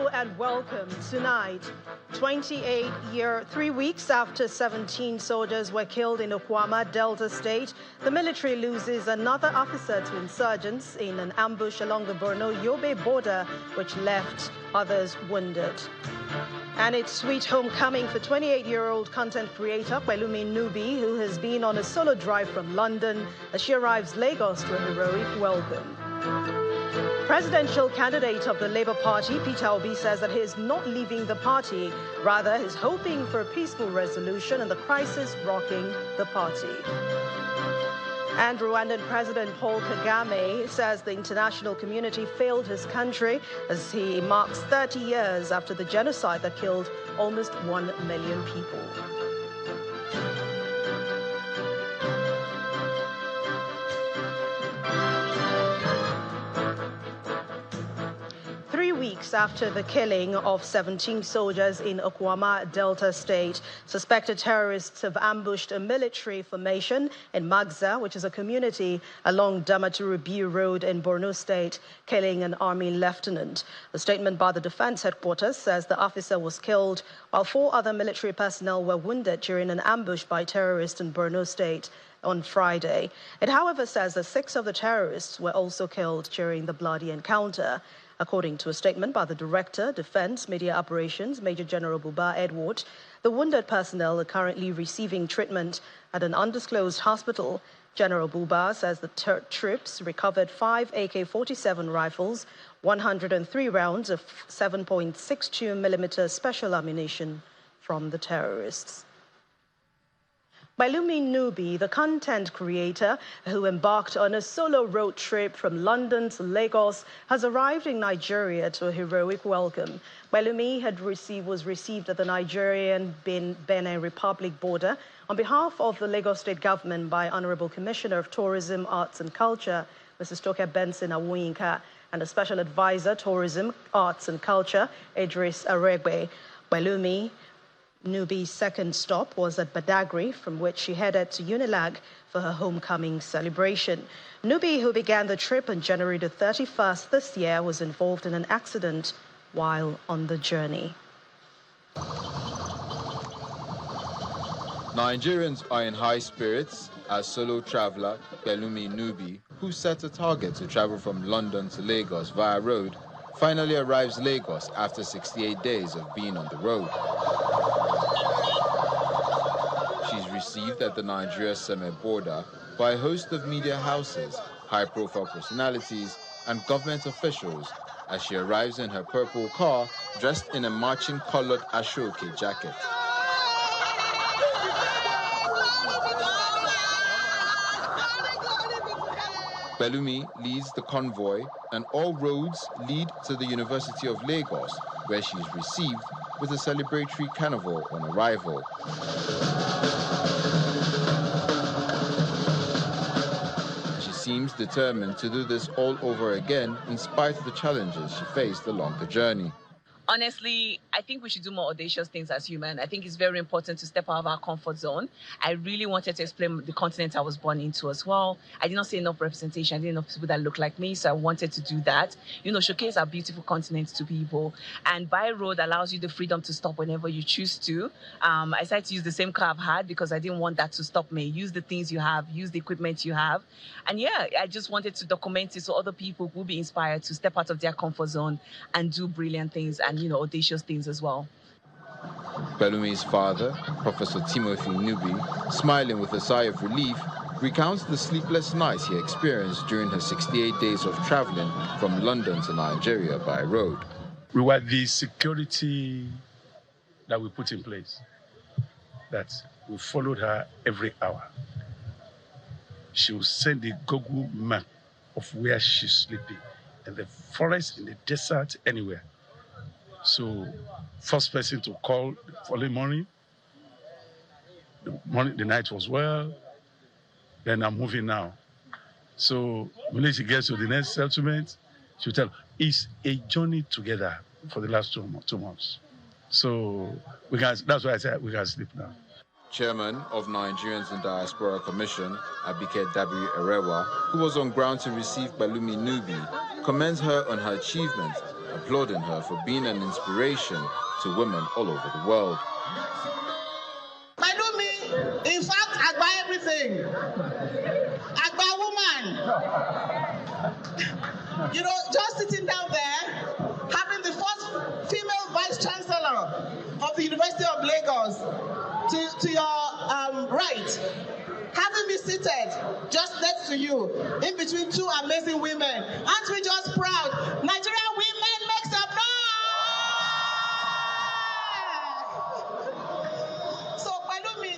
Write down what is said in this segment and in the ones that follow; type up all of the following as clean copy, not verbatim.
Hello and welcome. Tonight, 3 weeks after 17 soldiers were killed in Okwama, Delta State, the military loses another officer to insurgents in an ambush along the Borno-Yobe border, which left others wounded. And it's sweet homecoming for 28-year-old content creator Pelumi Nubi, who has been on a solo drive from London as she arrives Lagos for a heroic welcome. Presidential candidate of the Labour Party, Peter Obi, says that he is not leaving the party. Rather, he's hoping for a peaceful resolution in the crisis rocking the party. And Rwandan President Paul Kagame says the international community failed his country as he marks 30 years after the genocide that killed almost 1 million people. 3 weeks after the killing of 17 soldiers in Okwama, Delta State, suspected terrorists have ambushed a military formation in Magza, which is a community along Damaturu Road in Borno State, killing an army lieutenant. A statement by the defense headquarters says the officer was killed while 4 other military personnel were wounded during an ambush by terrorists in Borno State on Friday. It, however, says that 6 of the terrorists were also killed during the bloody encounter. According to a statement by the Director, Defense Media Operations, Major General Buba Edward, the wounded personnel are currently receiving treatment at an undisclosed hospital. General Buba says the troops recovered 5 AK-47 rifles, 103 rounds of 7.62mm special ammunition from the terrorists. Pelumi Nubi, the content creator who embarked on a solo road trip from London to Lagos, has arrived in Nigeria to a heroic welcome. Pelumi was received at the Nigerian-Benin Republic border on behalf of the Lagos State government by Honorable Commissioner of Tourism, Arts and Culture, Mrs. Toke Benson Awoyinka, and the Special Advisor, Tourism, Arts and Culture, Idris Aregbe. Pelumi Nubi's second stop was at Badagry, from which she headed to Unilag for her homecoming celebration. Nubi, who began the trip on January the 31st this year, was involved in an accident while on the journey. Nigerians are in high spirits as solo traveler Pelumi Nubi, who set a target to travel from London to Lagos via road, finally arrives Lagos after 68 days of being on the road. She's received at the Nigeria-Seme border by a host of media houses, high-profile personalities, and government officials as she arrives in her purple car dressed in a marching-colored Ashoke jacket. Pelumi leads the convoy, and all roads lead to the University of Lagos, where she is received with a celebratory carnival on arrival. She seems determined to do this all over again in spite of the challenges she faced along the journey. Honestly, I think we should do more audacious things as humans. I think it's very important to step out of our comfort zone. I really wanted to explain the continent I was born into as well. I did not see enough representation. I didn't know people that look like me, so I wanted to do that. You know, showcase our beautiful continent to people. And by road allows you the freedom to stop whenever you choose to. I decided to use the same car I've had because I didn't want that to stop me. Use the things you have, use the equipment you have. And yeah, I just wanted to document it so other people will be inspired to step out of their comfort zone and do brilliant things and, you know, audacious things as well. Pelumi's father, Professor Timothy Nubi, smiling with a sigh of relief, recounts the sleepless nights he experienced during her 68 days of traveling from London to Nigeria by road. We were the security that we put in place, that we followed her every hour. She will send a Google map of where she's sleeping, in the forest, in the desert, anywhere. So, first person to call the following morning, the night was well, then I'm moving now. So, when she gets to the next settlement, she'll tell, it's a journey together for the last 2 months. So, that's why I said we can sleep now. Chairman of Nigerians in Diaspora Commission, Akeredolu Erewa, who was on ground to receive Pelumi Nubi, commends her on her achievements applauding her for being an inspiration to women all over the world. Pelumi, in fact, I buy everything. I buy woman. You know, just sitting down there, having the first female vice chancellor of the University of Lagos to your right, having me seated just next to you, in between two amazing women. Aren't we just proud? Nigerian women make some noise! So Pelumi,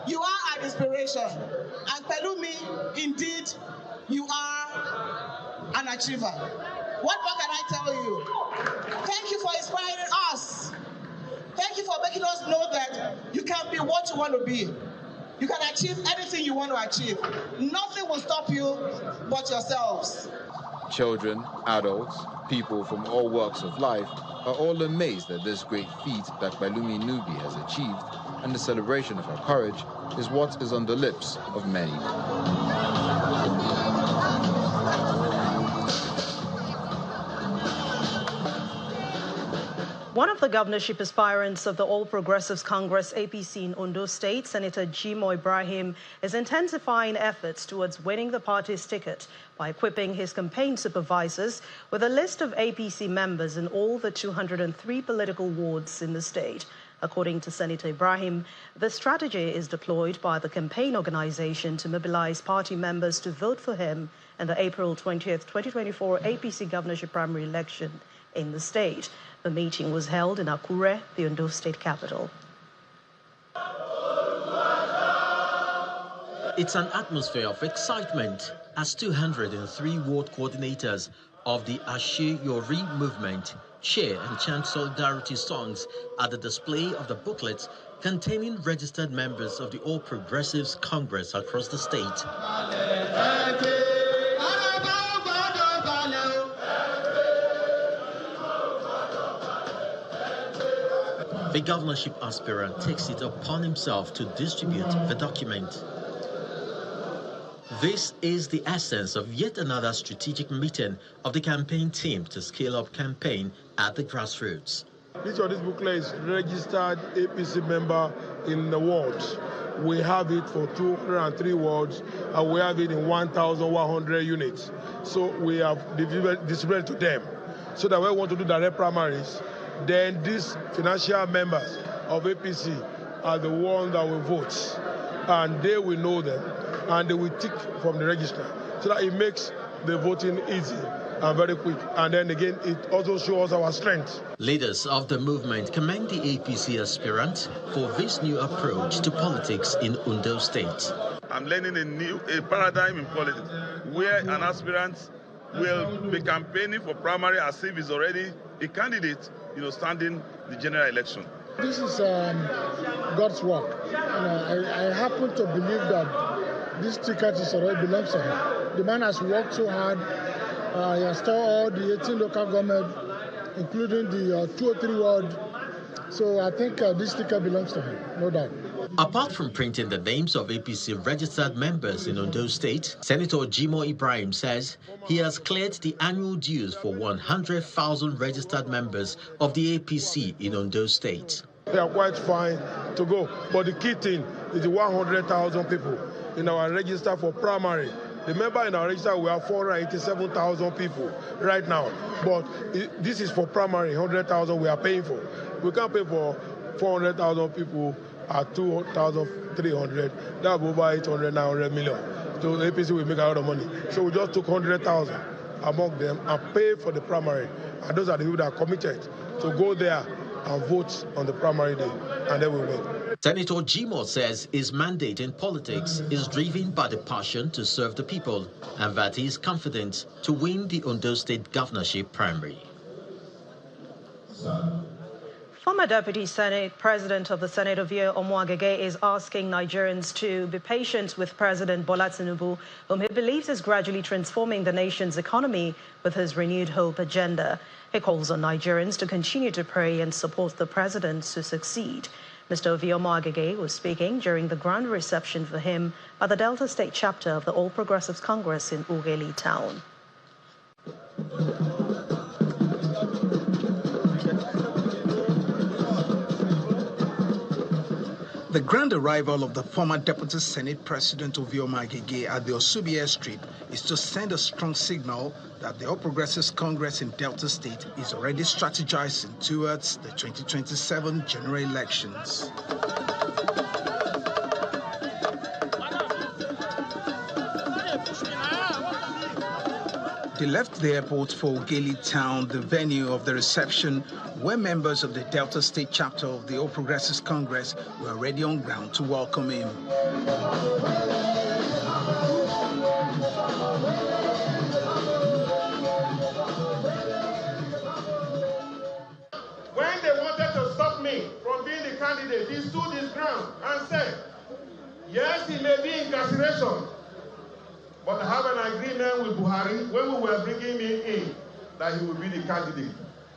you are an inspiration. And Pelumi, indeed, you are an achiever. What more can I tell you? Thank you for inspiring us. Thank you for making us know that you can be what you want to be. You can achieve anything you want to achieve. Nothing will stop you but yourselves. Children, adults, people from all walks of life are all amazed at this great feat that Pelumi Nubi has achieved, and the celebration of her courage is what is on the lips of many. One of the governorship aspirants of the All Progressives Congress APC in Ondo State, Senator Imo Ibrahim, is intensifying efforts towards winning the party's ticket by equipping his campaign supervisors with a list of APC members in all the 203 political wards in the state. According to Senator Ibrahim, the strategy is deployed by the campaign organization to mobilize party members to vote for him in the April 20th, 2024 APC governorship primary election in the state. The meeting was held in Akure, the Ondo State capital. It's an atmosphere of excitement as 203 ward coordinators of the Ashe Yori movement cheer and chant solidarity songs at the display of the booklets containing registered members of the All Progressives Congress across the state. The governorship aspirant takes it upon himself to distribute the document. This is the essence of yet another strategic meeting of the campaign team to scale up campaign at the grassroots. Each of these booklets is registered APC member in the wards. We have it for 203 wards, and we have it in 1,100 units. So we have distributed to them. So that when we want to do direct primaries, then these financial members of APC are the ones that will vote, and they will know them, and they will tick from the register, so that it makes the voting easy and very quick. And then again, it also shows our strength. Leaders of the movement commend the APC aspirant for this new approach to politics in Ondo State. I'm learning a paradigm in politics where an aspirant will be campaigning for primary as if he's already a candidate, standing the general election. This is God's work. I happen to believe that this ticket is already belongs to him. The man has worked so hard. He has taught all the 18 local government, including the 203 ward. So I think this ticket belongs to him, no doubt. Apart from printing the names of APC registered members in Ondo State, Senator Imo Ibrahim says he has cleared the annual dues for 100,000 registered members of the APC in Ondo State. They are quite fine to go, but the key thing is the 100,000 people in our register for primary. Remember, in our register, we have 487,000 people right now, but this is for primary, 100,000 we are paying for. We can't pay for 400,000 people at 2,300, that's over 800, 900 million. So the APC will make a lot of money. So we just took 100,000 among them and pay for the primary. And those are the people that are committed to go there and vote on the primary day, and then we win. Senator Imo says his mandate in politics is driven by the passion to serve the people, and that he is confident to win the Ondo State governorship primary. Former Deputy Senate President of the Senate, Ovie Omo-Agege, is asking Nigerians to be patient with President Bola Tinubu, whom he believes is gradually transforming the nation's economy with his renewed hope agenda. He calls on Nigerians to continue to pray and support the president to succeed. Mr. Ovie Omo-Agege was speaking during the grand reception for him at the Delta State chapter of the All Progressives Congress in Ughelli town. The grand arrival of the former Deputy Senate President Ovie Omo-Agege at the Osubi airstrip is to send a strong signal that the All Progressives Congress in Delta State is already strategizing towards the 2027 general elections. They left the airport for Ogeli Town, the venue of the reception, where members of the Delta State chapter of the All Progressives Congress were already on ground to welcome him. When they wanted to stop me from being the candidate, he stood his ground and said, yes, he may be incarceration, but I have an agreement with Buhari when we were bringing me in that he will be the candidate.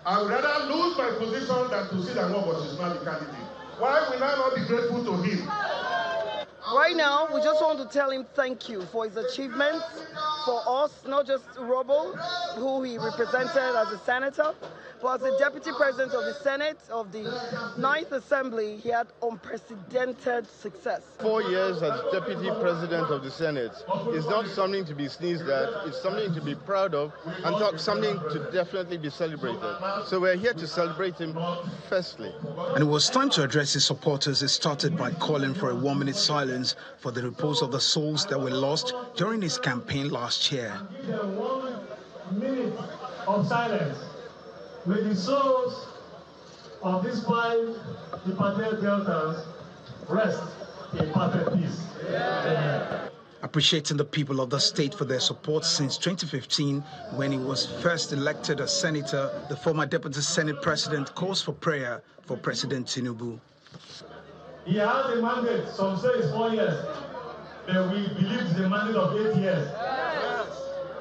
I would rather lose my position than to see that nobody is not the candidate. Why will I not be grateful to him? Right now, we just want to tell him thank you for his achievements for us, not just Robo, who he represented as a senator, but as the Deputy President of the Senate of the 9th Assembly, he had unprecedented success. 4 years as Deputy President of the Senate is not something to be sneezed at, it's something to be proud of and something to definitely be celebrated. So we're here to celebrate him firstly. And it was time to address his supporters. He started by calling for a 1-minute silence for the repose of the souls that were lost during his campaign last year. 1 minute of silence. May the souls of these 5 departed Deltas rest in perfect peace. Amen. Appreciating the people of the state for their support since 2015, when he was first elected as senator, the former Deputy Senate President calls for prayer for President Tinubu. He has a mandate, some say it's 4 years, but we believe it's a mandate of 8 years.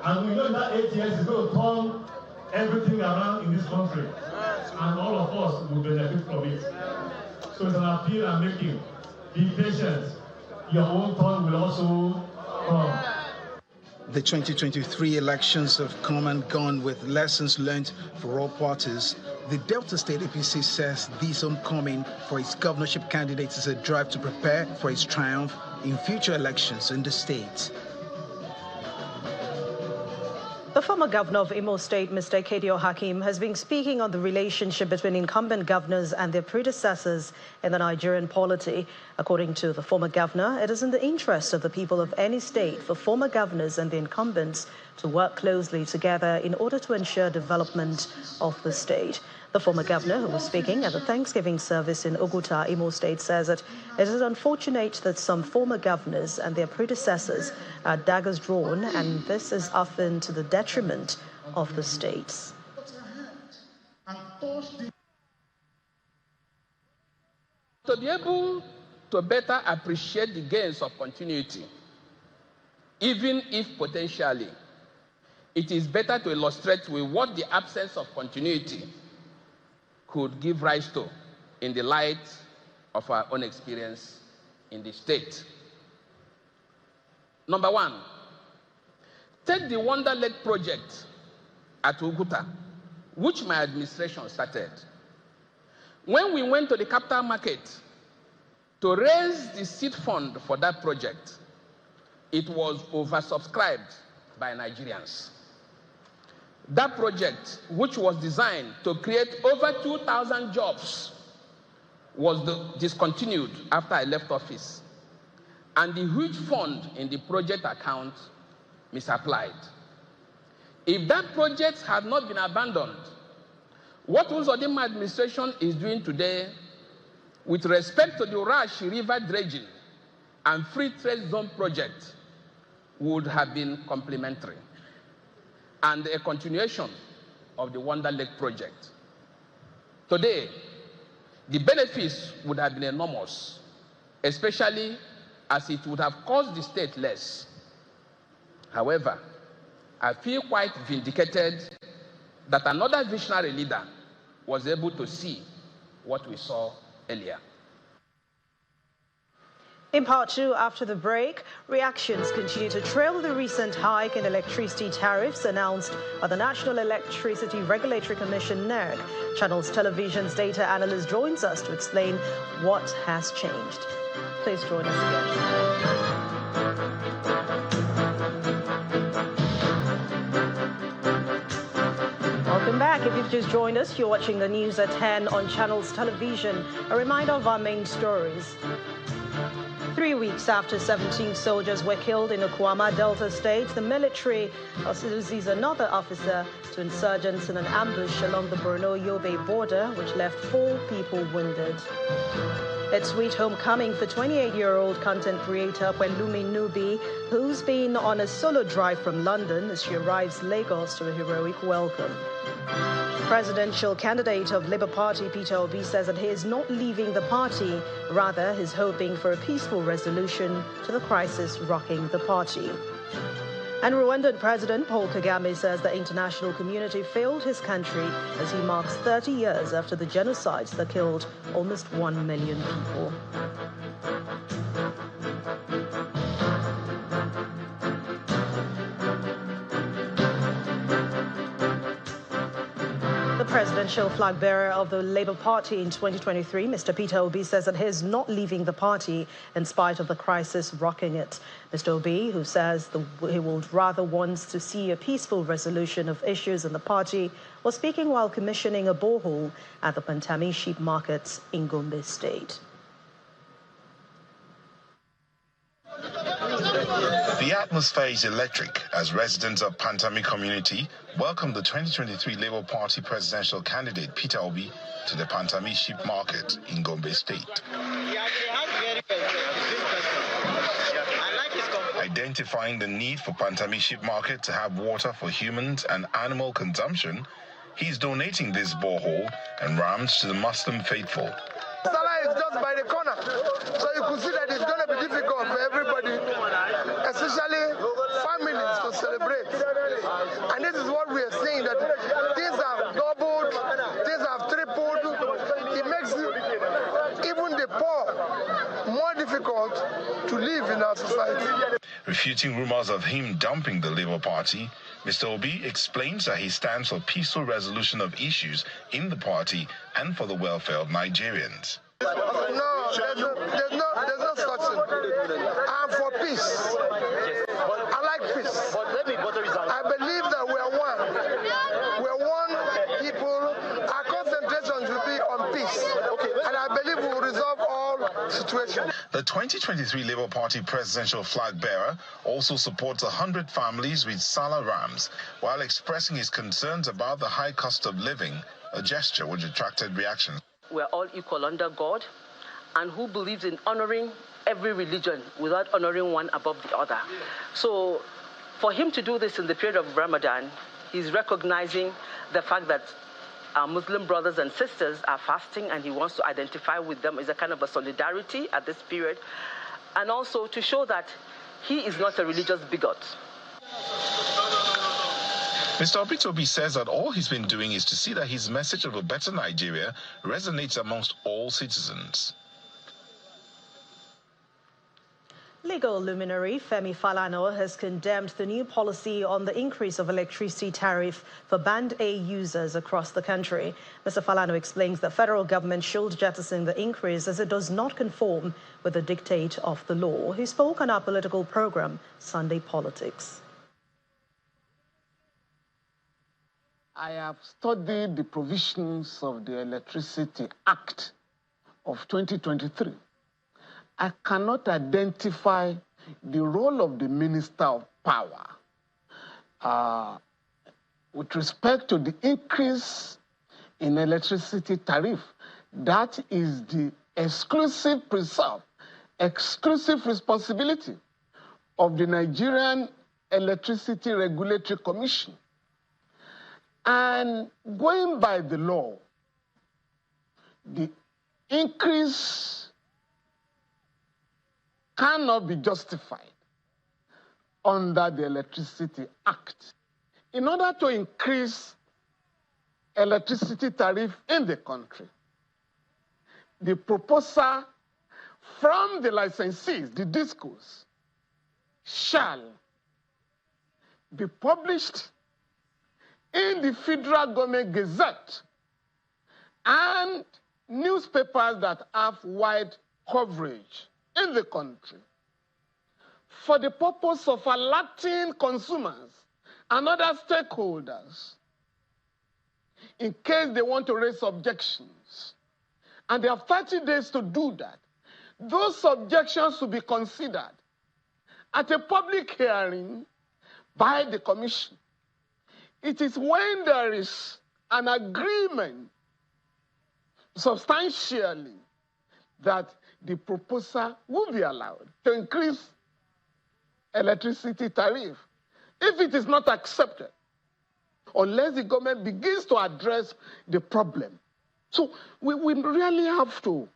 And we know that 8 years is going to turn everything around in this country. And all of us will benefit from it. So it's an appeal I'm making. Be patient. Your own turn will also come. The 2023 elections have come and gone with lessons learned for all parties. The Delta State APC says this homecoming for its governorship candidates is a drive to prepare for its triumph in future elections in the state. The former governor of Imo State, Mr. Akeredolu Hakim, has been speaking on the relationship between incumbent governors and their predecessors in the Nigerian polity. According to the former governor, it is in the interest of the people of any state for former governors and the incumbents to work closely together in order to ensure development of the state. The former governor, who was speaking at the Thanksgiving service in Oguta, Imo State, says that it is unfortunate that some former governors and their predecessors are daggers drawn, and this is often to the detriment of the states. To be able to better appreciate the gains of continuity, even if potentially it is better to illustrate with what the absence of continuity could give rise to in the light of our own experience in the state. Number one, take the Wonder Lake project at Oguta, which my administration started. When we went to the capital market to raise the seed fund for that project, it was oversubscribed by Nigerians. That project, which was designed to create over 2,000 jobs, was discontinued after I left office. And the huge fund in the project account misapplied. If that project had not been abandoned, what Uzodinma administration is doing today with respect to the Urashi River dredging and free trade zone project would have been complementary and a continuation of the Wonder Lake project. Today, the benefits would have been enormous, especially as it would have cost the state less. However, I feel quite vindicated that another visionary leader was able to see what we saw earlier. In part two, after the break, reactions continue to trail the recent hike in electricity tariffs announced by the National Electricity Regulatory Commission, NERC. Channels Television's data analyst joins us to explain what has changed. Please join us again. Welcome back. If you've just joined us, you're watching the news at 10 on Channels Television. A reminder of our main stories. 3 weeks after 17 soldiers were killed in Okwama, Delta State, the military loses another officer to insurgents in an ambush along the Borno-Yobe border, which left 4 people wounded. It's sweet homecoming for 28-year-old content creator Pelumi Nubi, who's been on a solo drive from London as she arrives Lagos to a heroic welcome. Presidential candidate of Labour Party Peter Obi says that he is not leaving the party. Rather, he's hoping for a peaceful resolution to the crisis rocking the party. And Rwandan President Paul Kagame says the international community failed his country as he marks 30 years after the genocides that killed almost 1 million people. The presidential flag bearer of the Labour Party in 2023, Mr. Peter Obi, says that he is not leaving the party in spite of the crisis rocking it. Mr. Obi, who says he would rather wants to see a peaceful resolution of issues in the party, was speaking while commissioning a borehole at the Pantami Sheep Markets in Yobe State. The atmosphere is electric as residents of Pantami community welcome the 2023 Labour Party presidential candidate Peter Obi to the Pantami Sheep Market in Yobe State. Identifying the need for Pantami Sheep Market to have water for humans and animal consumption, he's donating this borehole and rams to the Muslim faithful. Salah is just by the corner, so you could see that it's going to be difficult for everybody, especially families, to celebrate. And this is what we are seeing, that things have doubled, things have tripled. It makes even the poor more difficult to live in our society. Refuting rumors of him dumping the Labour Party, Mr. Obi explains that he stands for peaceful resolution of issues in the party and for the welfare of Nigerians. No, there's no such thing. I'm for peace. I like peace. I believe that we are one. We are one people. Our concentration should be on peace. And I believe we will resolve all situations. The 2023 Labour Party presidential flag bearer also supports 100 families with Salah rams, while expressing his concerns about the high cost of living, a gesture which attracted reactions. We're all equal under God, and who believes in honoring every religion without honoring one above the other. So for him to do this in the period of Ramadan, he's recognizing the fact that our Muslim brothers and sisters are fasting, and he wants to identify with them as a kind of a solidarity at this period, and also to show that he is not a religious bigot. Mr. Obi says that all he's been doing is to see that his message of a better Nigeria resonates amongst all citizens. Legal luminary Femi Falana has condemned the new policy on the increase of electricity tariff for Band A users across the country. Mr. Falana explains that federal government should jettison the increase as it does not conform with the dictate of the law. He spoke on our political program, Sunday Politics. I have studied the provisions of the Electricity Act of 2023. I cannot identify the role of the Minister of Power with respect to the increase in electricity tariff. That is the exclusive responsibility of the Nigerian Electricity Regulatory Commission. And going by the law, the increase cannot be justified under the Electricity Act. In order to increase electricity tariff in the country, the proposal from the licensees, the DISCOs, shall be published in the Federal Government Gazette and newspapers that have wide coverage in the country for the purpose of alerting consumers and other stakeholders in case they want to raise objections. And they have 30 days to do that. Those objections will be considered at a public hearing by the Commission. It is when there is an agreement substantially that the proposal will be allowed to increase electricity tariff. If it is not accepted, unless the government begins to address the problem. So we really have to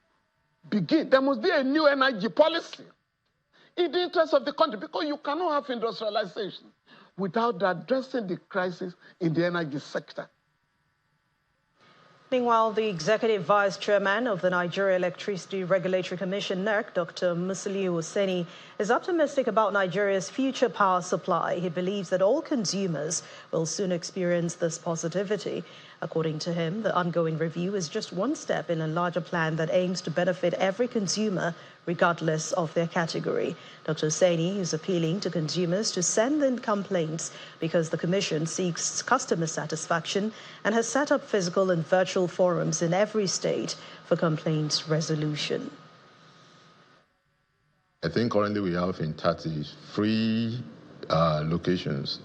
begin. There must be a new energy policy in the interest of the country, because you cannot have industrialization without addressing the crisis in the energy sector. Meanwhile, the Executive Vice Chairman of the Nigeria Electricity Regulatory Commission, NERC, Dr. Musiliu Oseni, is optimistic about Nigeria's future power supply. He believes that all consumers will soon experience this positivity. According to him, the ongoing review is just one step in a larger plan that aims to benefit every consumer, regardless of their category. Dr. Oseni is appealing to consumers to send in complaints because the Commission seeks customer satisfaction and has set up physical and virtual forums in every state for complaints resolution. I think currently we have in 33 locations.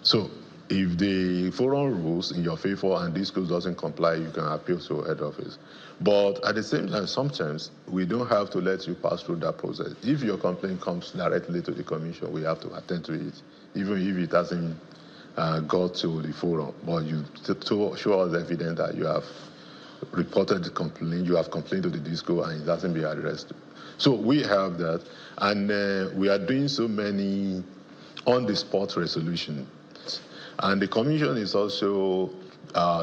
So if the forum rules in your favor and this school doesn't comply, you can appeal to head office. But at the same time, sometimes we don't have to let you pass through that process. If your complaint comes directly to the Commission, we have to attend to it, even if it hasn't got to the forum. But you show us evidence that you have reported the complaint, you have complained to the DISCO, and it hasn't been addressed. So we have that, and we are doing so many on-the-spot resolutions. And the Commission is also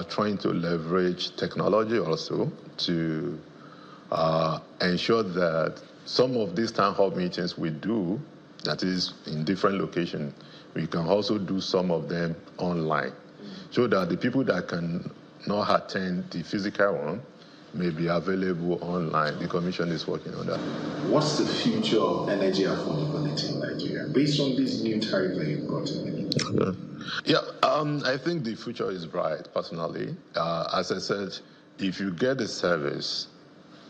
trying to leverage technology also to ensure that some of these town hall meetings we do, that is in different locations, we can also do some of them online, so that the people that can not attend the physical one may be available online. The Commission is working on that. What's the future of energy affordability in Nigeria based on this new tariff that you've brought in? I think the future is bright, personally. As I said, if you get the service,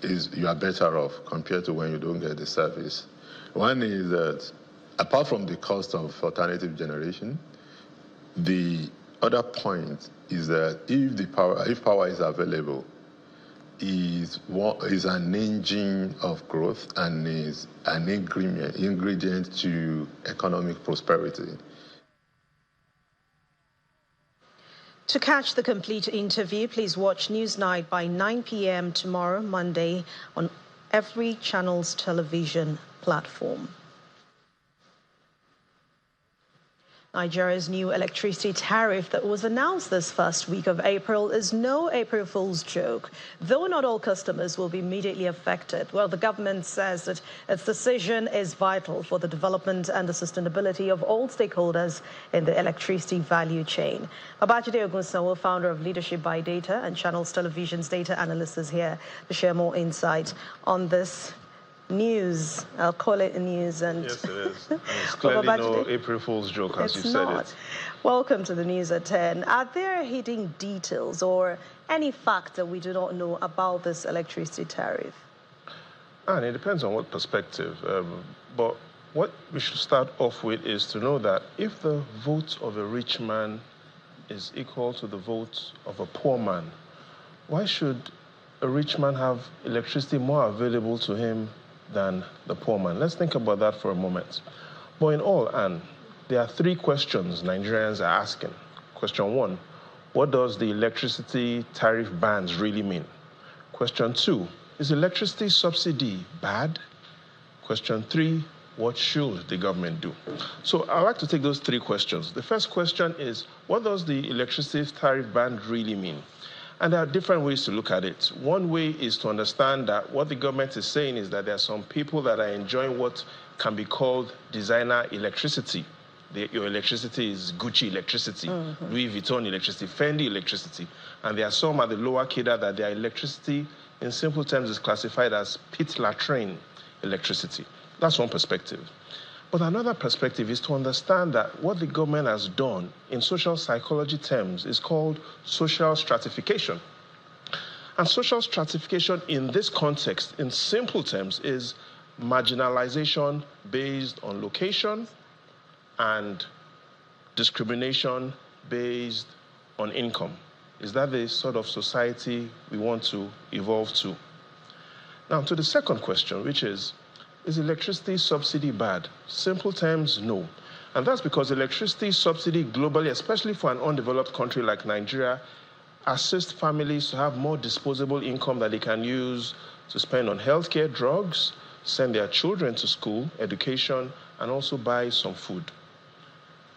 you are better off compared to when you don't get the service. One is that apart from the cost of alternative generation, the other point is that if power is available, is an engine of growth and is an ingredient to economic prosperity. To catch the complete interview, please watch Newsnight by 9 p.m. tomorrow, Monday, on every channel's television platform. Nigeria's new electricity tariff that was announced this first week of April is no April Fool's joke. Though not all customers will be immediately affected, well, the government says that its decision is vital for the development and the sustainability of all stakeholders in the electricity value chain. Babajide Ogunsanwo, founder of Leadership by Data and Channels Television's data analyst, is here to share more insight on this news. I'll call it a news. And yes, it is. And it's clearly no April Fool's joke, as you said it. Welcome to the news at 10. Are there hidden details or any fact that we do not know about this electricity tariff? And it depends on what perspective. But what we should start off with is to know that if the vote of a rich man is equal to the vote of a poor man, why should a rich man have electricity more available to him than the poor man? Let's think about that for a moment. But in all, Anne, there are three questions Nigerians are asking. Question one, what does the electricity tariff bans really mean? Question two, is electricity subsidy bad? Question three, what should the government do? So I'd like to take those three questions. The first question is, what does the electricity tariff ban really mean? And there are different ways to look at it. One way is to understand that what the government is saying is that there are some people that are enjoying what can be called designer electricity. Your electricity is Gucci electricity, Louis Vuitton electricity, Fendi electricity. And there are some at the lower cadre that their electricity, in simple terms, is classified as pit latrine electricity. That's one perspective. But another perspective is to understand that what the government has done in social psychology terms is called social stratification. And social stratification in this context, in simple terms, is marginalization based on location and discrimination based on income. Is that the sort of society we want to evolve to? Now, to the second question, which is electricity subsidy bad? Simple terms, no. And that's because electricity subsidy globally, especially for an undeveloped country like Nigeria, assists families to have more disposable income that they can use to spend on healthcare, drugs, send their children to school, education, and also buy some food.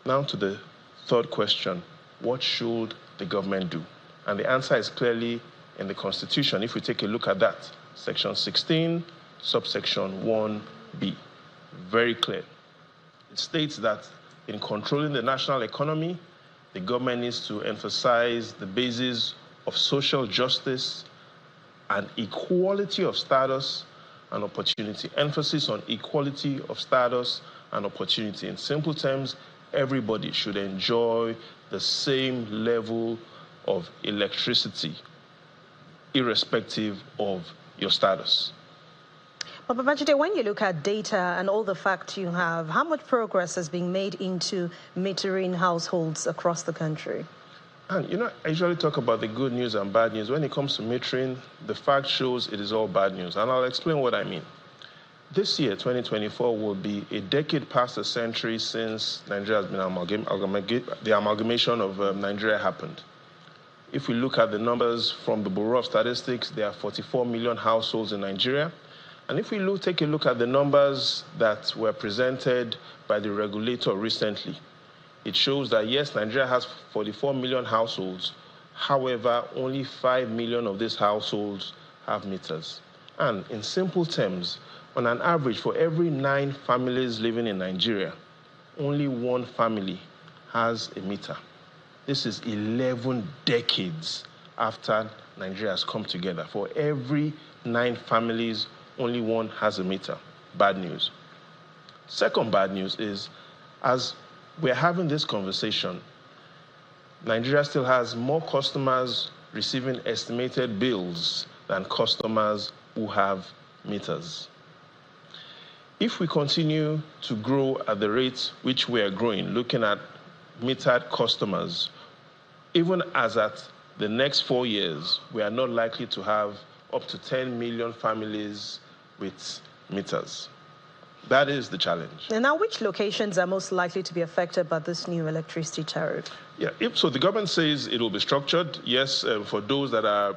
Now to the third question, what should the government do? And the answer is clearly in the Constitution. If we take a look at that, Section 16, subsection 1B, very clear. It states that in controlling the national economy, the government needs to emphasize the basis of social justice and equality of status and opportunity. Emphasis on equality of status and opportunity. In simple terms, everybody should enjoy the same level of electricity, irrespective of your status. But Babajide, when you look at data and all the facts you have, how much progress has been made into metering households across the country? And you know, I usually talk about the good news and bad news. When it comes to metering, the fact shows it is all bad news. And I'll explain what I mean. This year, 2024, will be a decade past a century since Nigeria has been the amalgamation of Nigeria happened. If we look at the numbers from the Bureau of Statistics, there are 44 million households in Nigeria. And if we take a look at the numbers that were presented by the regulator recently, it shows that, yes, Nigeria has 44 million households. However, only 5 million of these households have meters. And in simple terms, on an average, for every 9 families living in Nigeria, only 1 family has a meter. This is 11 decades after Nigeria has come together. For every 9 families, only 1 has a meter. Bad news. Second bad news is, as we're having this conversation, Nigeria still has more customers receiving estimated bills than customers who have meters. If we continue to grow at the rate which we are growing, looking at metered customers, even as at the next 4 years, we are not likely to have up to 10 million families with meters. That is the challenge. And now, which locations are most likely to be affected by this new electricity tariff? Yeah, so the government says it will be structured. Yes, for those that are,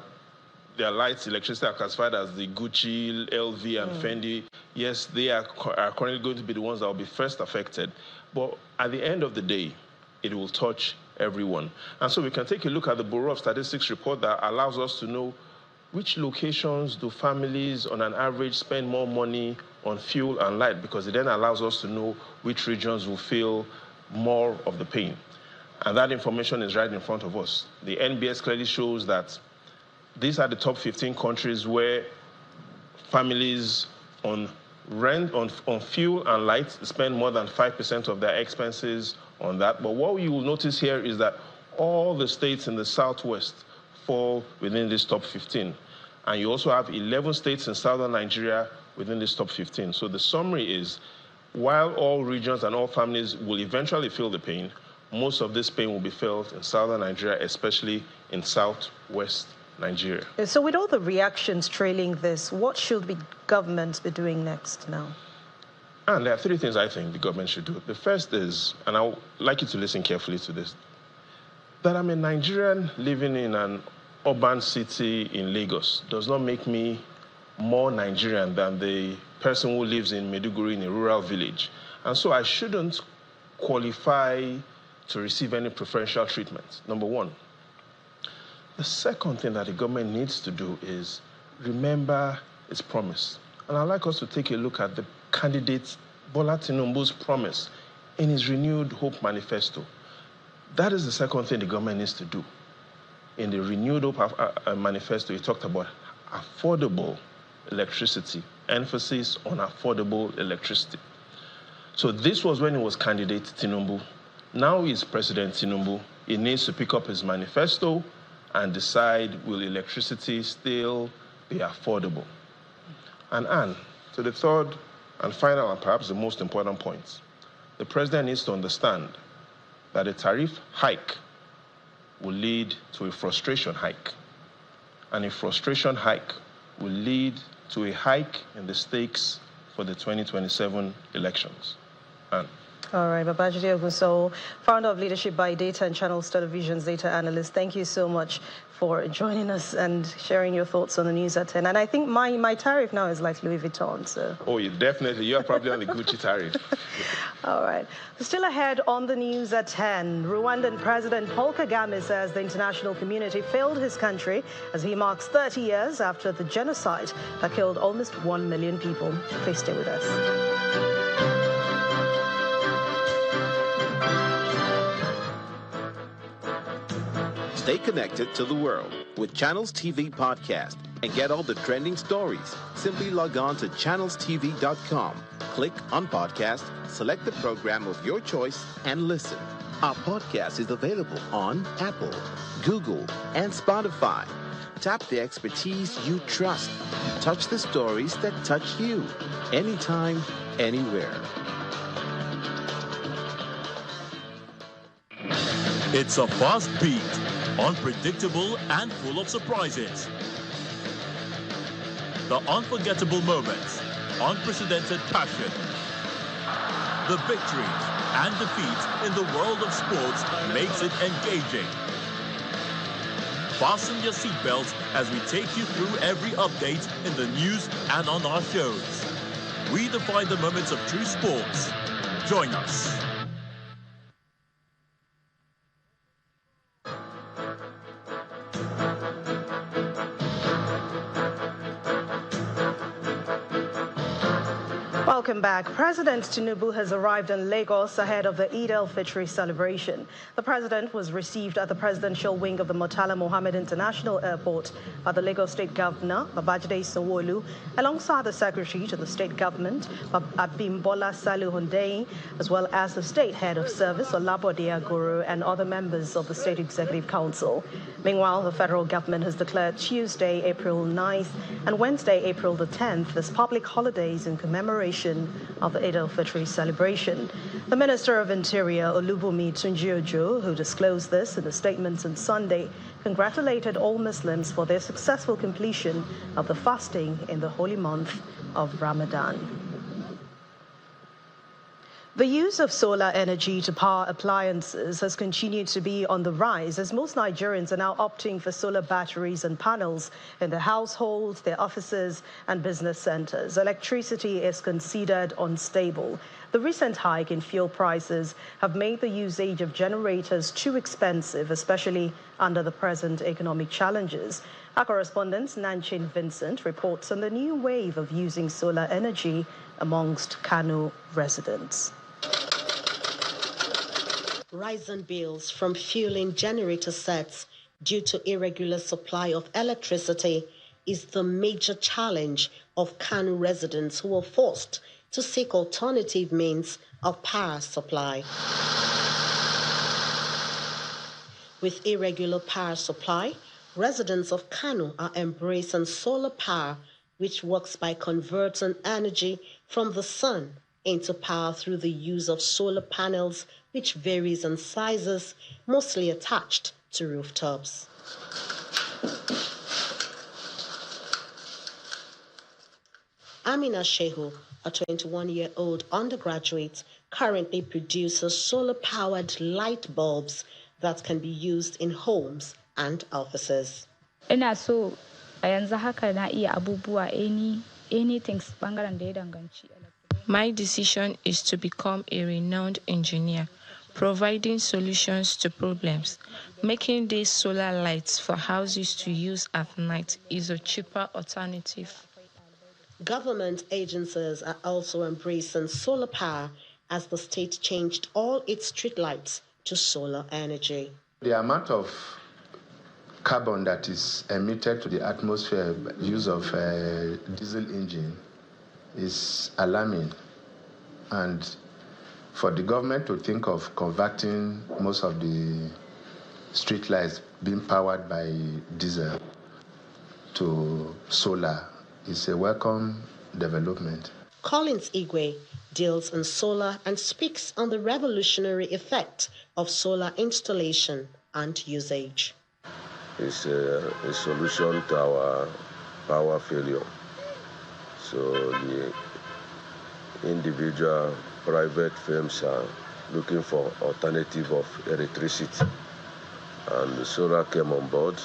their lights, electricity are classified as the Gucci, LV, and Fendi. Yes, they are currently going to be the ones that will be first affected. But at the end of the day, it will touch everyone. And so we can take a look at the Bureau of Statistics report that allows us to know which locations do families on an average spend more money on fuel and light, because it then allows us to know which regions will feel more of the pain. And that information is right in front of us. The NBS clearly shows that these are the top 15 countries where families on rent, on fuel and light spend more than 5% of their expenses on that. But what you will notice here is that all the states in the Southwest fall within this top 15. And you also have 11 states in southern Nigeria within this top 15. So the summary is, while all regions and all families will eventually feel the pain, most of this pain will be felt in southern Nigeria, especially in southwest Nigeria. So with all the reactions trailing this, what should the government be doing next now? And there are 3 things I think the government should do. The first is, and I would like you to listen carefully to this, that I'm a Nigerian living in an urban city in Lagos does not make me more Nigerian than the person who lives in Maiduguri in a rural village. And so I shouldn't qualify to receive any preferential treatment, number one. The second thing that the government needs to do is remember its promise. And I'd like us to take a look at the candidate Bola Tinubu's promise in his renewed Hope Manifesto. That is the second thing the government needs to do. In the renewed Hope Manifesto, he talked about affordable electricity emphasis on affordable electricity. So this was when he was candidate Tinubu. Now he's President Tinubu. He needs to pick up his manifesto and decide, will electricity still be affordable? And Anne, to the third and final and perhaps the most important point, the president needs to understand that a tariff hike will lead to a frustration hike. And a frustration hike will lead to a hike in the stakes for the 2027 elections. Anne. All right, Babajide Ogunso, founder of Leadership by Data and Channels Television's data analyst, thank you so much for joining us and sharing your thoughts on the news at 10. And I think my tariff now is like Louis Vuitton, so. Oh, definitely. You're probably on the Gucci tariff. All right. Still ahead on the news at 10, Rwandan President Paul Kagame says the international community failed his country as he marks 30 years after the genocide that killed almost 1 million people. Please stay with us. Stay connected to the world with Channels TV Podcast and get all the trending stories. Simply log on to channelstv.com, click on podcast, select the program of your choice, and listen. Our podcast is available on Apple, Google, and Spotify. Tap the expertise you trust. Touch the stories that touch you. Anytime, anywhere. It's a fast beat, unpredictable and full of surprises. The unforgettable moments, unprecedented passion, the victories and defeats in the world of sports makes it engaging. Fasten your seatbelts as we take you through every update in the news and on our shows. We define the moments of true sports. Join us. Welcome back. President Tinubu has arrived in Lagos ahead of the Eid al-Fitr celebration. The president was received at the presidential wing of the Murtala Mohammed International Airport by the Lagos State Governor, Babajide Sanwo-Olu, alongside the Secretary to the State Government, Abimbola Salihu, as well as the State Head of Service, Olabode Agoro, and other members of the State Executive Council. Meanwhile, the federal government has declared Tuesday, April 9th, and Wednesday, April the 10th, as public holidays in commemoration of the Eid al-Fitr celebration. The Minister of Interior, Olubunmi Tunji-Ojo, who disclosed this in a statement on Sunday, congratulated all Muslims for their successful completion of the fasting in the holy month of Ramadan. The use of solar energy to power appliances has continued to be on the rise as most Nigerians are now opting for solar batteries and panels in their households, their offices, and business centers. Electricity is considered unstable. The recent hike in fuel prices have made the usage of generators too expensive, especially under the present economic challenges. Our correspondent, Nanchin Vincent, reports on the new wave of using solar energy amongst Kano residents. Rising bills from fueling generator sets due to irregular supply of electricity is the major challenge of Kano residents who are forced to seek alternative means of power supply. With irregular power supply, residents of Kano are embracing solar power, which works by converting energy from the sun into power through the use of solar panels, which varies in sizes, mostly attached to rooftops. Amina Shehu, a 21-year-old undergraduate, currently produces solar-powered light bulbs that can be used in homes and offices. Ina so a yanzu haka na iya abubuwa anything bangaren da ya danganci. My decision is to become a renowned engineer, providing solutions to problems. Making these solar lights for houses to use at night is a cheaper alternative. Government agencies are also embracing solar power as the state changed all its street lights to solar energy. The amount of carbon that is emitted to the atmosphere by use of diesel engine is alarming. And for the government to think of converting most of the street lights being powered by diesel to solar is a welcome development. Collins Igwe deals in solar and speaks on the revolutionary effect of solar installation and usage. It's a solution to our power failure. So the individual private firms are looking for alternative of electricity. And the solar came on board,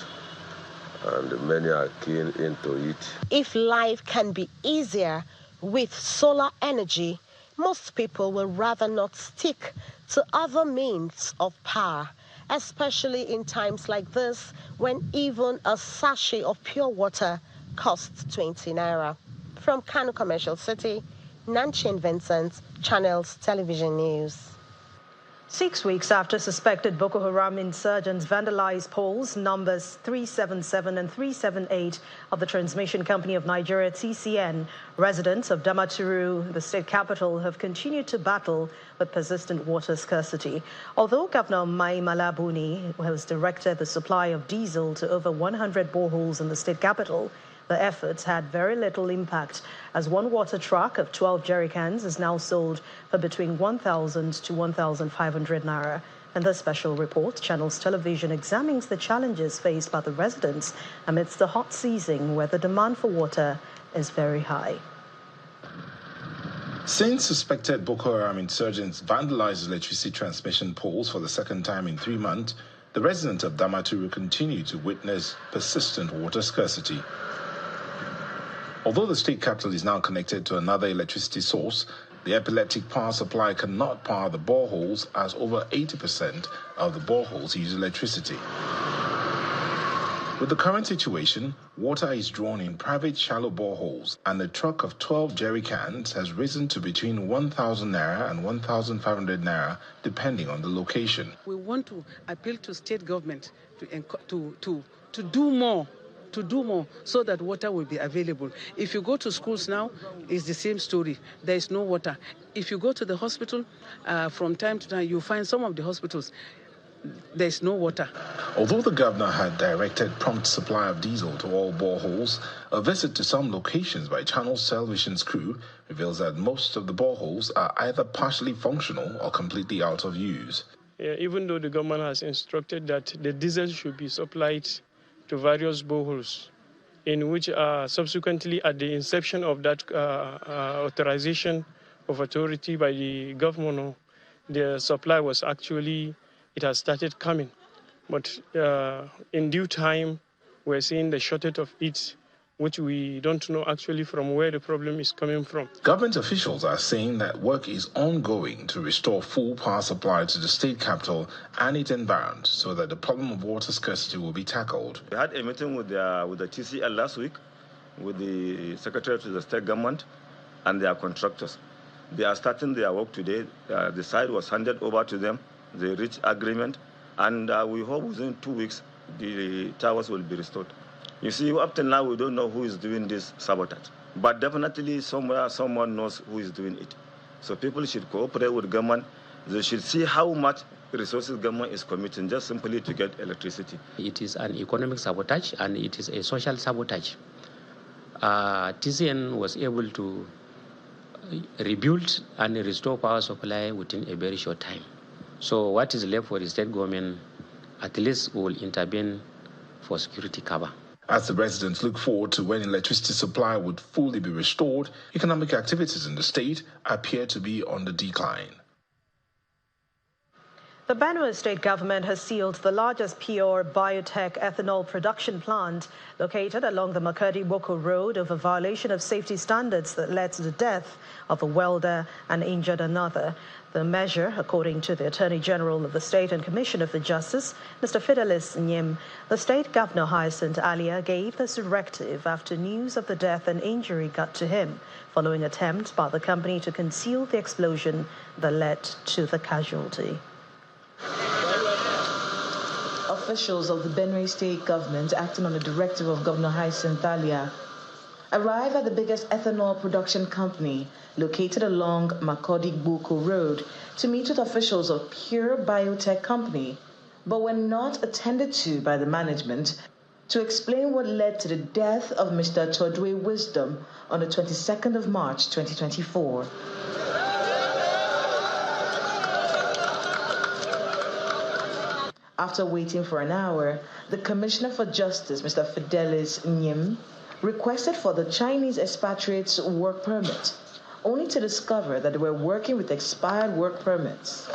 and many are keen into it. If life can be easier with solar energy, most people will rather not stick to other means of power, especially in times like this when even a sachet of pure water costs 20 naira. From Kano Commercial City, Nanchin Vincent, Channels Television News. 6 weeks after suspected Boko Haram insurgents vandalized poles numbers 377 and 378 of the Transmission Company of Nigeria, TCN, residents of Damaturu, the state capital, have continued to battle with persistent water scarcity. Although Governor Mai Malabuni has directed the supply of diesel to over 100 boreholes in the state capital, the efforts had very little impact, as one water truck of 12 jerrycans is now sold for between 1,000 to 1,500 naira. In this special report, Channels Television examines the challenges faced by the residents amidst the hot season where the demand for water is very high. Since suspected Boko Haram insurgents vandalized electricity transmission poles for the second time in 3 months, the residents of Damaturu continue to witness persistent water scarcity. Although the state capital is now connected to another electricity source, the epileptic power supply cannot power the boreholes, as over 80% of the boreholes use electricity. With the current situation, water is drawn in private shallow boreholes, and the truck of 12 jerrycans has risen to between 1,000 naira and 1,500 naira, depending on the location. We want to appeal to state government to do more so that water will be available. If you go to schools now, it's the same story. There is no water. If you go to the hospital, from time to time, you find some of the hospitals, there is no water. Although the governor had directed prompt supply of diesel to all boreholes, a visit to some locations by Channels Television's crew reveals that most of the boreholes are either partially functional or completely out of use. Even though the government has instructed that the diesel should be supplied to various boreholes, in which subsequently at the inception of that authorization of authority by the governor, the supply was actually, it has started coming. But in due time, we're seeing the shortage of it, which we don't know actually from where the problem is coming from. Government officials are saying that work is ongoing to restore full power supply to the state capital and its environs so that the problem of water scarcity will be tackled. We had a meeting with the TCL last week, with the Secretary to the State Government and their contractors. They are starting their work today. The site was handed over to them. They reached agreement, and we hope within 2 weeks the towers will be restored. You see, up till now, we don't know who is doing this sabotage. But definitely somewhere, someone knows who is doing it. So people should cooperate with government. They should see how much resources government is committing just simply to get electricity. It is an economic sabotage and it is a social sabotage. TCN was able to rebuild and restore power supply within a very short time. So what is left for the state government, at least will intervene for security cover. As the residents look forward to when electricity supply would fully be restored, economic activities in the state appear to be on the decline. The Borno state government has sealed the largest pure biotech ethanol production plant located along the Makurdi-Boko Road over violation of safety standards that led to the death of a welder and injured another. The measure, according to the Attorney General of the State and Commissioner for Justice, Mr. Fidelis Nyim, the state governor Hyacinth Alia gave this directive after news of the death and injury got to him, following attempts by the company to conceal the explosion that led to the casualty. Officials of the Benue State government, acting on the directive of Governor Hyacinth Alia, arrive at the biggest ethanol production company located along Makodi-Buko Road to meet with officials of Pure Biotech Company, but were not attended to by the management to explain what led to the death of Mr. Chodwe Wisdom on the 22nd of March 2024. After waiting for an hour, the Commissioner for Justice, Mr. Fidelis Nyim, requested for the Chinese expatriates' work permit, only to discover that they were working with expired work permits.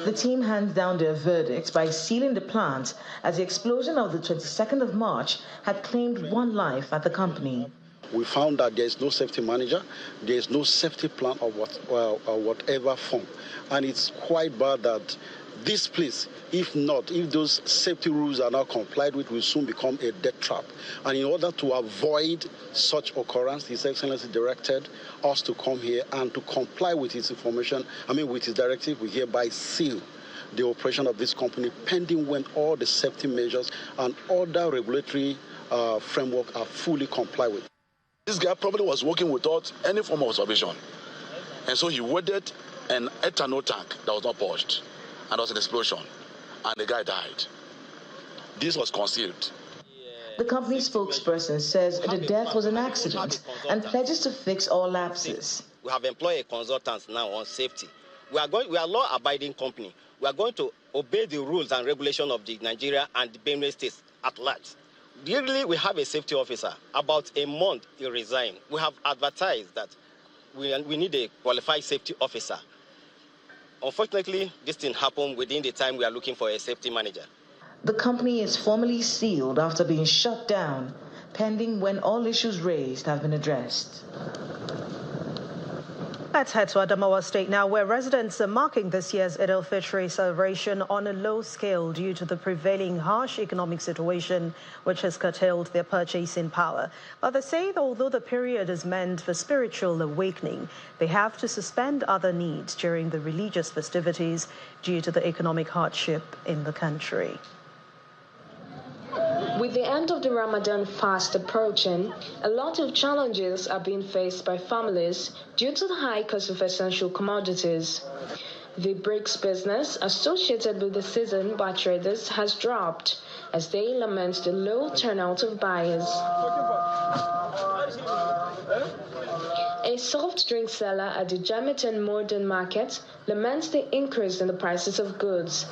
The team handed down their verdict by sealing the plant as the explosion of the 22nd of March had claimed one life at the company. We found that there is no safety manager, there is no safety plan of whatever form. And it's quite bad that this place, if those safety rules are not complied with, will soon become a death trap. And in order to avoid such occurrence, His Excellency directed us to come here and to comply with his with his directive. We hereby seal the operation of this company pending when all the safety measures and other regulatory framework are fully complied with. This guy probably was working without any form of observation. And so he wetted an ethanol tank that was not purged. And there was an explosion. And the guy died. This was concealed. The company spokesperson says the death was an accident and pledges to fix all lapses. We have employed a consultant now on safety. We are a law-abiding company. We are going to obey the rules and regulations of the Nigeria and the Benue states at large. Yearly, we have a safety officer. About a month, he resigned. We have advertised that we need a qualified safety officer. Unfortunately, this didn't happen within the time we are looking for a safety manager. The company is formally sealed after being shut down, pending when all issues raised have been addressed. Let's head to Adamawa State now, where residents are marking this year's Eid al-Fitr celebration on a low scale due to the prevailing harsh economic situation, which has curtailed their purchasing power. But they say that although the period is meant for spiritual awakening, they have to suspend other needs during the religious festivities due to the economic hardship in the country. With the end of the Ramadan fast approaching, a lot of challenges are being faced by families due to the high cost of essential commodities. The bricks business associated with the season by traders has dropped as they lament the low turnout of buyers. A soft drink seller at the Jamiton Modern Market laments the increase in the prices of goods.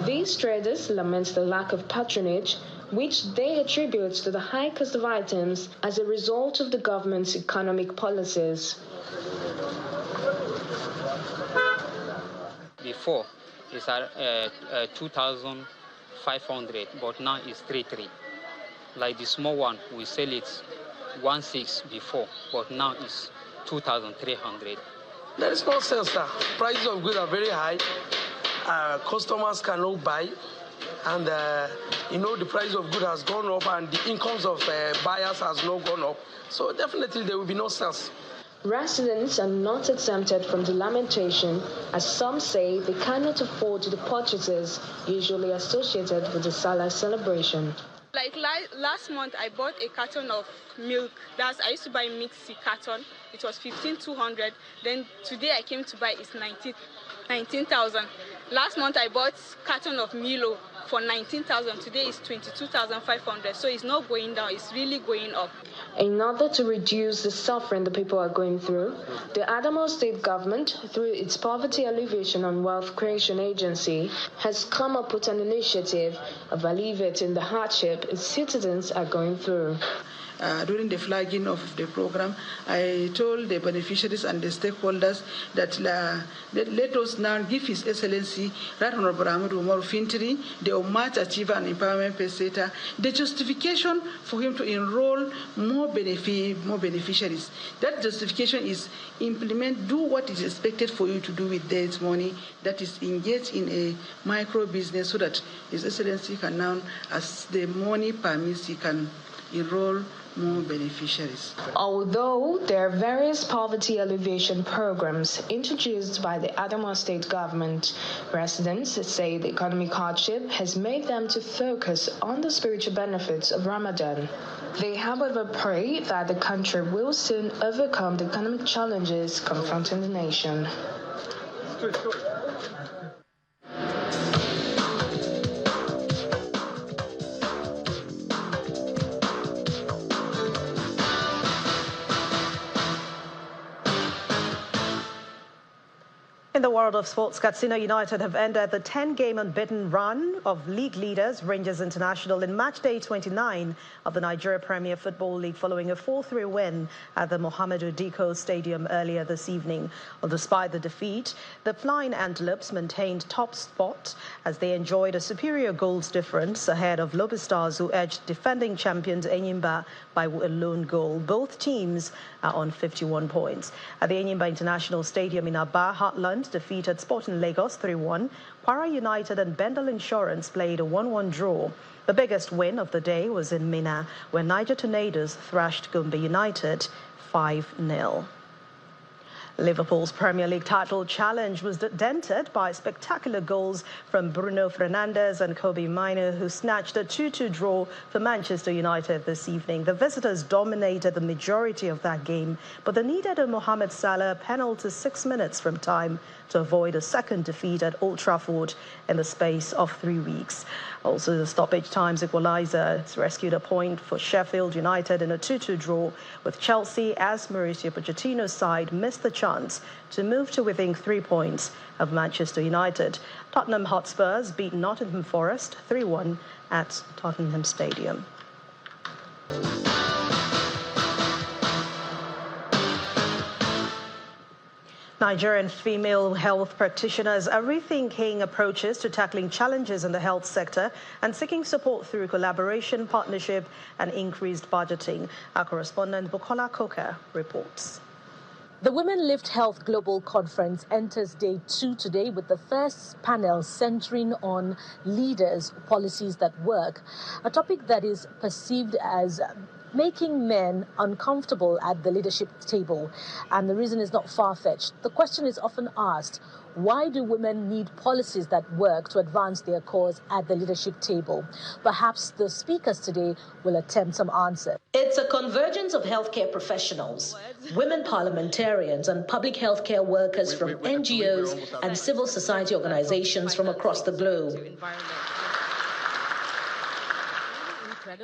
These traders lament the lack of patronage, which they attribute to the high cost of items as a result of the government's economic policies. Before, it's at 2,500, but now it's 3,300. Like the small one, we sell it 1,600 before, but now it's 2,300. There is no sales, sir. Prices of goods are very high. Customers cannot buy. And, the price of goods has gone up and the incomes of buyers has not gone up. So definitely there will be no sales. Residents are not exempted from the lamentation, as some say they cannot afford the purchases usually associated with the Salah celebration. Like last month, I bought a carton of milk. I used to buy mixed carton. It was 15,200. Then today I came to buy it's 19,000. Last month I bought carton of Milo for 19,000. Today it's 22,500. So it's not going down. It's really going up. In order to reduce the suffering the people are going through, the Adamawa State government, through its Poverty Alleviation and Wealth Creation Agency, has come up with an initiative of alleviating the hardship its citizens are going through. During the flagging of the program, I told the beneficiaries and the stakeholders that let us now give His Excellency Right Honorable Ahmed Umaru Fintiri, the Omat Achiever and Empowerment Peseta, the justification for him to enroll more beneficiaries. That justification is do what is expected for you to do with this money, that is engage in a micro business, so that His Excellency can now, as the money permits, he can enroll more beneficiaries. Although there are various poverty alleviation programs introduced by the Adamawa State government, residents say the economic hardship has made them to focus on the spiritual benefits of Ramadan. They, however, pray that the country will soon overcome the economic challenges confronting the nation. In the world of sports, Katsina United have ended the 10-game unbeaten run of league leaders Rangers International in match day 29 of the Nigeria Premier Football League following a 4-3 win at the Mohamedou Dikko Stadium earlier this evening. Well, despite the defeat, the Flying Antelopes maintained top spot as they enjoyed a superior goals difference ahead of Lobi Stars, who edged defending champions Enyimba by a lone goal. Both teams are on 51 points. At the Enyimba International Stadium in Aba, Heartland defeated Sporting Lagos 3-1. Kwara United and Bendel Insurance played a 1-1 draw. The biggest win of the day was in Minna, where Niger Tornadoes thrashed Gombe United 5-0. Liverpool's Premier League title challenge was dented by spectacular goals from Bruno Fernandes and Kobe Mainoo, who snatched a 2-2 draw for Manchester United this evening. The visitors dominated the majority of that game, but they needed a Mohamed Salah penalty 6 minutes from time to avoid a second defeat at Old Trafford in the space of 3 weeks. Also, the stoppage times equaliser has rescued a point for Sheffield United in a 2-2 draw with Chelsea, as Mauricio Pochettino's side missed the chance to move to within 3 points of Manchester United. Tottenham Hotspurs beat Nottingham Forest 3-1 at Tottenham Stadium. Nigerian female health practitioners are rethinking approaches to tackling challenges in the health sector and seeking support through collaboration, partnership, and increased budgeting. Our correspondent Bukola Koka reports. The Women Lift Health Global Conference enters day 2 today with the first panel centering on leaders, policies that work, a topic that is perceived as making men uncomfortable at the leadership table. And the reason is not far-fetched. The question is often asked, why do women need policies that work to advance their cause at the leadership table? Perhaps the speakers today will attempt some answers. It's a convergence of healthcare professionals, women parliamentarians and public healthcare workers from NGOs and civil society organizations from across the globe.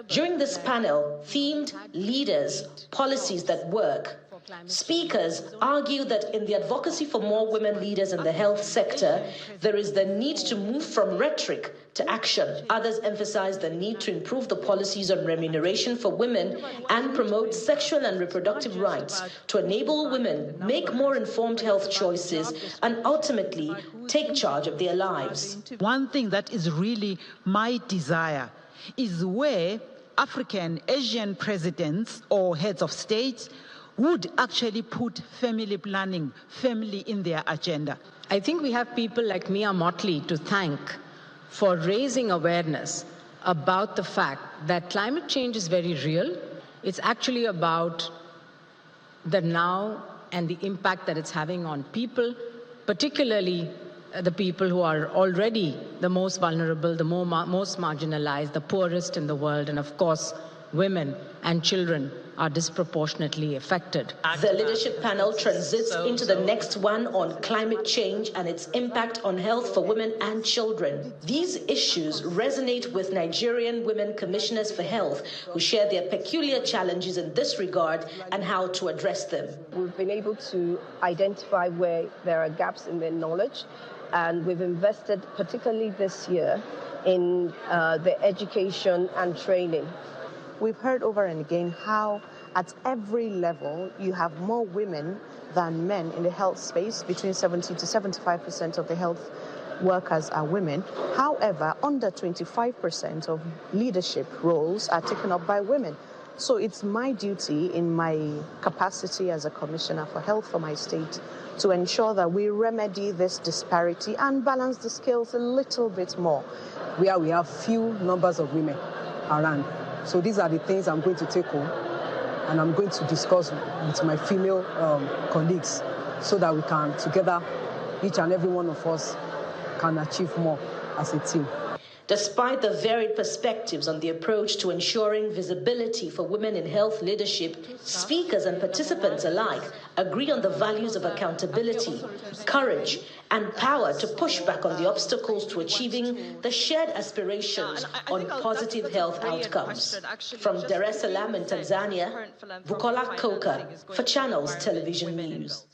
During this panel, themed Leaders, Policies That Work, speakers argue that in the advocacy for more women leaders in the health sector, there is the need to move from rhetoric to action. Others emphasize the need to improve the policies on remuneration for women and promote sexual and reproductive rights to enable women make more informed health choices and ultimately take charge of their lives. One thing that is really my desire is where African, Asian presidents or heads of state would actually put family planning firmly in their agenda. I think we have people like Mia Motley to thank for raising awareness about the fact that climate change is very real. It's actually about the now and the impact that it's having on people, particularly the people who are already the most vulnerable, the most marginalized, the poorest in the world, and of course, women and children are disproportionately affected. The leadership panel transits into the next one on climate change and its impact on health for women and children. These issues resonate with Nigerian women commissioners for health, who share their peculiar challenges in this regard and how to address them. We've been able to identify where there are gaps in their knowledge, and we've invested, particularly this year, in the education and training. We've heard over and again how at every level you have more women than men in the health space. Between 70 to 75% of the health workers are women. However, under 25% of leadership roles are taken up by women. So it's my duty in my capacity as a commissioner for health for my state to ensure that we remedy this disparity and balance the scales a little bit more. Where we have few numbers of women around. So these are the things I'm going to take on and I'm going to discuss with my female colleagues so that we can together, each and every one of us can achieve more as a team. Despite the varied perspectives on the approach to ensuring visibility for women in health leadership, speakers and participants alike agree on the values of accountability, courage, and power to push back on the obstacles to achieving the shared aspirations on positive health outcomes. From Dar es Salaam in Tanzania, Bukola Koka for Channels Television News.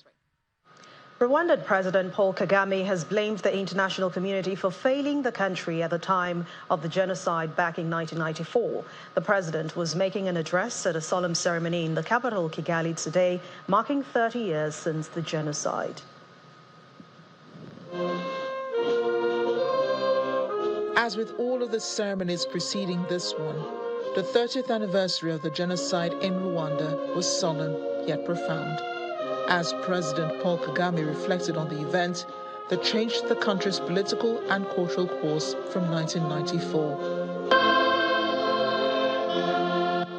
Rwandan President Paul Kagame has blamed the international community for failing the country at the time of the genocide back in 1994. The president was making an address at a solemn ceremony in the capital, Kigali, today, marking 30 years since the genocide. As with all of the ceremonies preceding this one, the 30th anniversary of the genocide in Rwanda was solemn yet profound. As President Paul Kagame reflected on the event that changed the country's political and cultural course from 1994.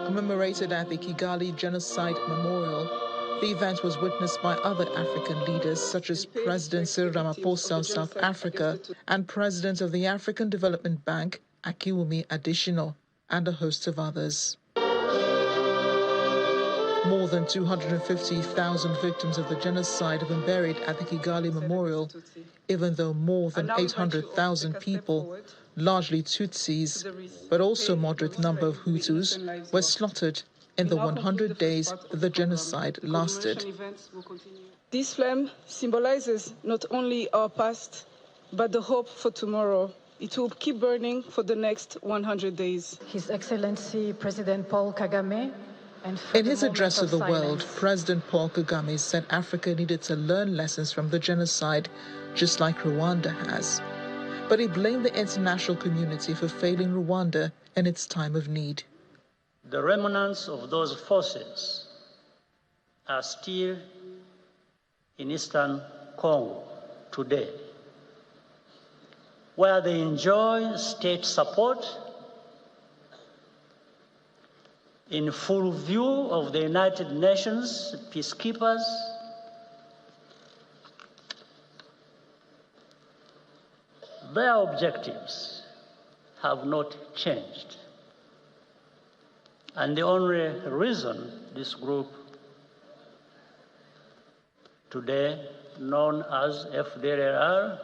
Commemorated at the Kigali Genocide Memorial, the event was witnessed by other African leaders such as President Cyril Ramaphosa of South Africa and President of the African Development Bank, Omo Agege, and a host of others. More than 250,000 victims of the genocide have been buried at the Kigali Memorial, even though more than 800,000 people, largely Tutsis, but also a moderate number of Hutus, were slaughtered in the 100 days the genocide lasted. This flame symbolizes not only our past, but the hope for tomorrow. It will keep burning for the next 100 days. His Excellency President Paul Kagame. In his address to the world, President Paul Kagame said Africa needed to learn lessons from the genocide, just like Rwanda has. But he blamed the international community for failing Rwanda in its time of need. The remnants of those forces are still in eastern Congo today, where they enjoy state support in full view of the United Nations peacekeepers, their objectives have not changed. And the only reason this group today, known as FDLR,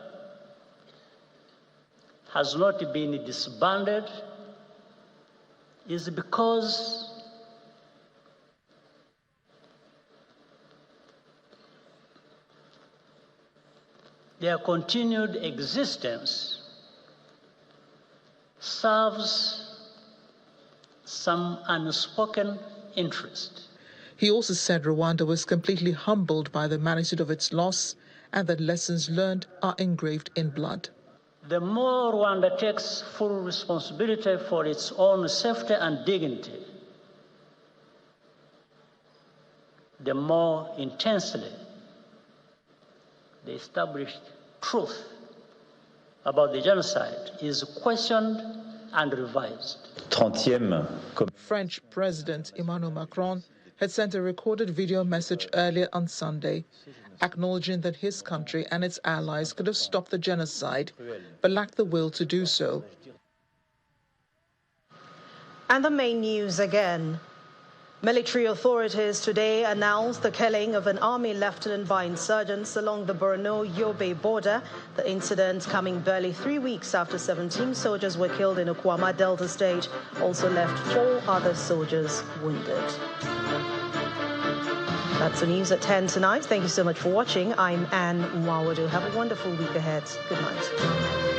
has not been disbanded is because their continued existence serves some unspoken interest. He also said Rwanda was completely humbled by the magnitude of its loss and that lessons learned are engraved in blood. The more Rwanda takes full responsibility for its own safety and dignity, the more intensely the established truth about the genocide is questioned and revised. French President Emmanuel Macron had sent a recorded video message earlier on Sunday, acknowledging that his country and its allies could have stopped the genocide, but lacked the will to do so. And the main news again. Military authorities today announced the killing of an army lieutenant by insurgents along the Borno-Yobe border. The incident, coming barely 3 weeks after 17 soldiers were killed in Okwama Delta State, also left 4 other soldiers wounded. That's the news at 10 tonight. Thank you so much for watching. I'm Anne Mwawadu. Have a wonderful week ahead. Good night.